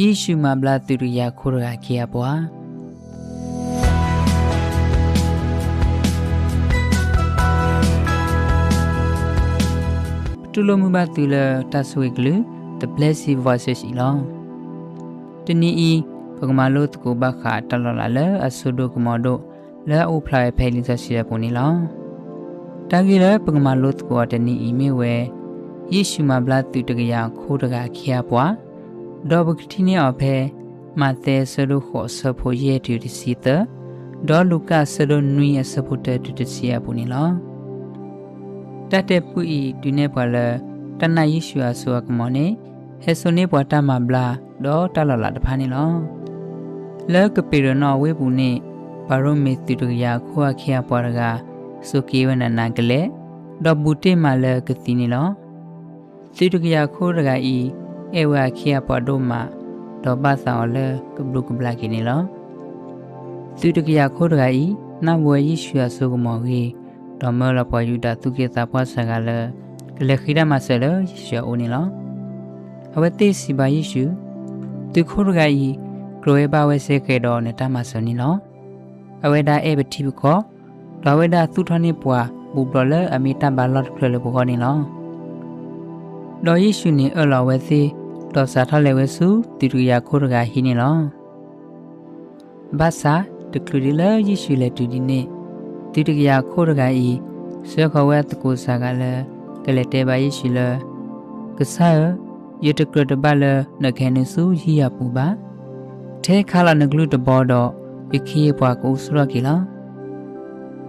ယေရှုမဘလာသူရယာခိုရခေယပွားတူလိုမူဘတူလတဆွေကလူ The Blessed Voices ီလောတနီဤပကမာလို့တကူဘခါတလလာလအဆုဒုကမဒိုလဲအိုဖလိုက်ဖဲလင်းစစီရပုံနီလောတာကြီးလဲပကမာလို့တကူတနီဤမေဝဲယေရှုမဘလာသူတကရခိုးတကခေယပွားဒေါဘကတိနီအဖဲမတဲဆရုခောဆဖိုယေတူဒီစီတဒေါလူကာဆရုနွီအဆဖိုတဲတူဒီစီယပုံနီလောတတဲ့ပူဤဒီနေပွာလတနယေရှုအဆောကမောနေဟေဆုနေပွာတမဘလာဒေါတလလာတဖာနီလောလဲကပေရနောဝေဘူးနေဘာရိုမေတူတကရခိုးခေယပွားကစုကေဝနနာကလေဒေါဘူတေမလဲကတိနီလောတူတကရခိုးတကဤဧဝခေယပွားတို့မှာဒေါဘဆောင်လဲကဘလုကဘလာကိနီလောတူတကရခိုးတကဤနဝေယေရှုအဆောကမောကြီးဒေါမလပွားယူတာသူကေတာပွားဆကလဲကလေခိရမဆဲလဲယေရှုအိုနီလောအဝတိစီပါယေရှုသူခိုးတကဤကရိုေဘာဝဲစေကေတော်နဲ့တမဆနီလောအဝေဒါအေဘတိဘခောဒေါဝေဒါသူထနေပွားဘူဘလအမီတဘာလော့ဖလဘောနီလောဒေါ်ယေရှုနေအလောဝဲစီဒေါ်စာထလဲဝဲစုတီရယာခိုးတကဟီနီလောဘာသာတကလူဒီလာယေရှုလေတူဒီနေတီရယာခိုးတကဤဆွေခဝဲတကူစာကလည်းကလေတေပါယေရှုလေကဆာယတကရတဘလနခဲနေစုဟီယပူပါထဲခါလာနဂလူတဘောတော့ယခိယပွားကိုစရကီလာ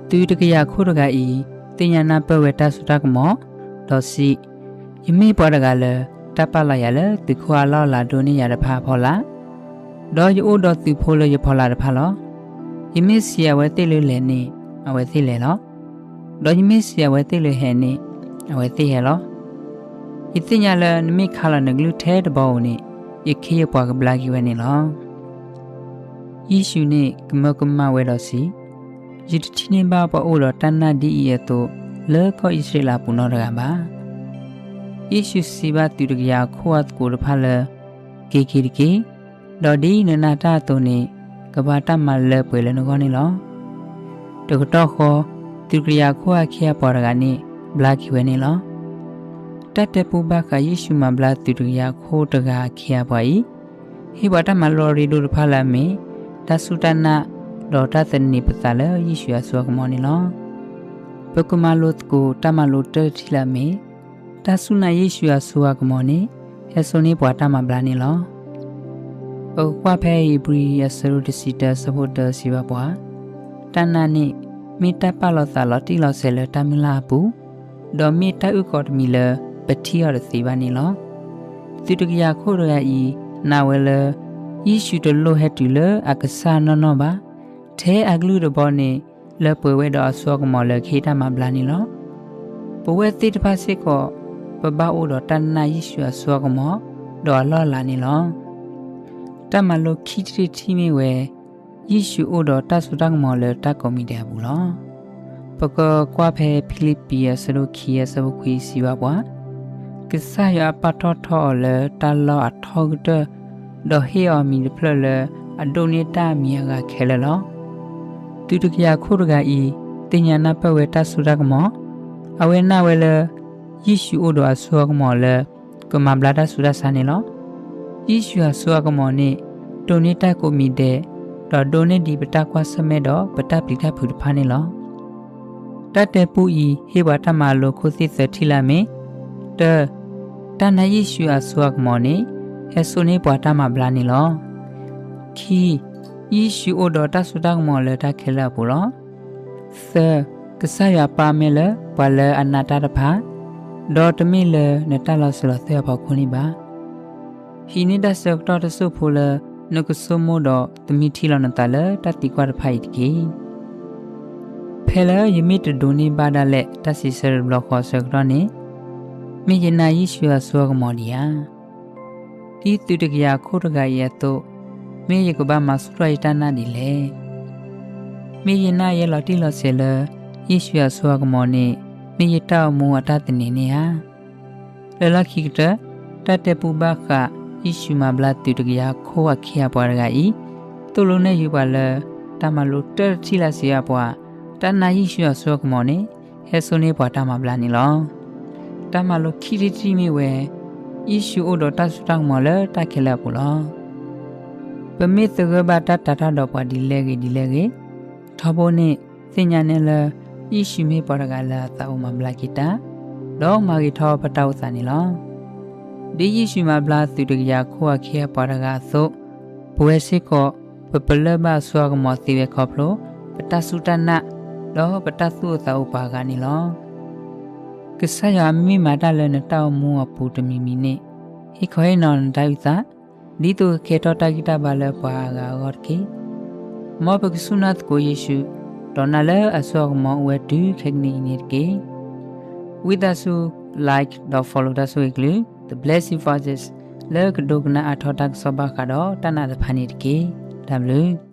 တီတကယာခိုးတကဤတင်ညာနာပဝဲတဆုတကမောဒေါ်စီယမေပွားတကလည်းတပလာရလေဒီခွာလာလာဒိုနေရတဖာဖော်လာဒေါ်ယိုဒေါ်သူဖိုးလေရဖော်လာတဖာလောယမေစီယဝဲတိလေလေနေအဝဲသိလေလောဒေါ်ယမေစီယဝဲတိလေဟဲနေအဝဲသိဟဲလောဤတင်ညာလေနမိခါလာနဂလူထဲတဘောနေယခိယပွားကဘလာကီဝဲနေလောယေရှုနေကမကမဝဲတော်စီယတတိနေပါပေါ်အိုတော်တဏ္ဍဒီဤရဲ့တို့လေခောဣစရလာပုနောရကပါယေရှုစီဘာတူတကရာခိုတ်ကိုရဖလာကေကေကေဒေါ်ဒီနနာတာတုန်နေကဘာတမလဲပွေလနကောနေလောတကတော့ခောတူတကရာခိုတ်ခေပေါ်ရကနေဘလာကီဝဲနေလောတတ်တဲ့ပူဘကယေရှုမဘလာတူတကရာခိုးတကခေပွားဤဟိဘတမလော်ရီဒိုဖလာမေတဆုတနာဒေါ်တသနိပတလဲယေရှုအဆောကမောနေလောပကမလုတ်ကိုတမလုတ်တထီလာမေတဆုနာယေရှုအဆောကမောနေဟေဆုနေပွားတမဘလာနေလောဩကွာဖဲဟီဘရီယဆရုဒစီတဆဖို့တစီဘပွားတဏနာနိမိတပလောသလောတိလောဆဲလတမလာပူဒေါ်မိတဥကောတမီလပတိရစီဘာနေလောသူတကရခိုးရဤနာဝဲလယေရှုတလို့ဟဲ့တူလအကဆာနောပါထဲအဂလူတဘောနေလပွေဝဲတော်ဆောကမောလခေတမဘလာနီလောပဝဲတိတဖစစ်ကောပပအိုတော်တဏ္ဏယေရှုဆောကမောတော်လောလာနီလောတမလိုခိတိတိမီဝဲယေရှုအိုတော်တဆုတကမောလတကောမီတဲ့ဘူးလောပကကွာဖဲဖိလိပ္ပိယဆလိုခီယဆဘခွေစီဝပွားကဆာယပတောထောလတလောအထောကတဒေါ်ဟီအမီဖလလအဒိုနေတာမီယာကခဲလလောတူတကရခိုးတကဤတင်ညာနာပဝဲတဆုရကမောအဝဲနာဝဲလယေရှုအိုတော်အဆောကမောလကမဘလာဒဆုရဆာနေလောယေရှုအဆောကမောနေဒိုနေတာကိုမီတဲ့ဒေါ်ဒိုနေဒီပတကွာစမဲတော့ပတပိတဖူဖာနေလောတတ်တဲ့ပူဤဟေဘတမလိုခိုစစ်သထီလာမေတဏယေရှုအဆောကမောနေဟဲဆုနေပွားတမဘလာနေလောခီယေရှုအိုတော်တဆုတကမောလတခဲလပူလောသကဆာယပါမဲလပလအနာတတဖာဒေါ်တမီလနတလဆလသေဘခုန်နီပါဟီနိဒဆကတော်တဆုဖိုလနကဆုမိုတော်တမီထီလနတလတတိကွာဖိုက်ကေဖဲလယမိတဒိုနီဘာဒလက်တဆီဆရဘလခောဆကတော်နေမိယနာယေရှုအဆောကမောဒီယာဒီတူတကရခိုးတကရဲ့တော့မေယကဘာမစထရိုက်တနာဒီလေမေယနာရဲ့လော်တီလော်ဆဲလယေရှုအဆောကမောနေမေယတောက်မူအတတနေနေဟာလလခိကတတတပူဘခ issue မှာဘလာတူတကရခိုးအခရပွားရကဤတူလုံးနဲ့ယူပါလဲတမလို့တက်ချီလာစီရပွားတနာယိရှုဆောကမောနေဟဲဆိုနေပွားတမဘလာနေလောတမလို့ခီရီတီမီဝဲ issue အိုတော့တဆူတောင်းမောလဲတခဲလက်ပူလောပမေတကဘာတတတော့ပွားဒီလေကြီးထောဘောနေစညာနေလဲ issue မေပွားရကလာတောင်းမဘလာကီတာတော့မာဂီထောပတောက်စနေလောဒီယေရှုမှာဘလာသူတကရခိုးခဲပါရကဆိုဘွေစစ်ကောပပလဘဆွာကမစီဝခေါပလိုပတဆုတနာတော့ပတဆုသောပါကနေလောကဆရာမိမာတလည်းနတောက်မူအပူတမီမီနေဟိခွေနွန်တိုက်စာဒီတုခေတောတကိတပါလပါကဂေါကေမောပကဆုနတ်ကိုယေရှုဒေါ်နလအဆောကမဝဲတူခေနီနေကေwith us who like the follow us weekly the blessing verses le kdogna athotak soba kado tana the phanit ke w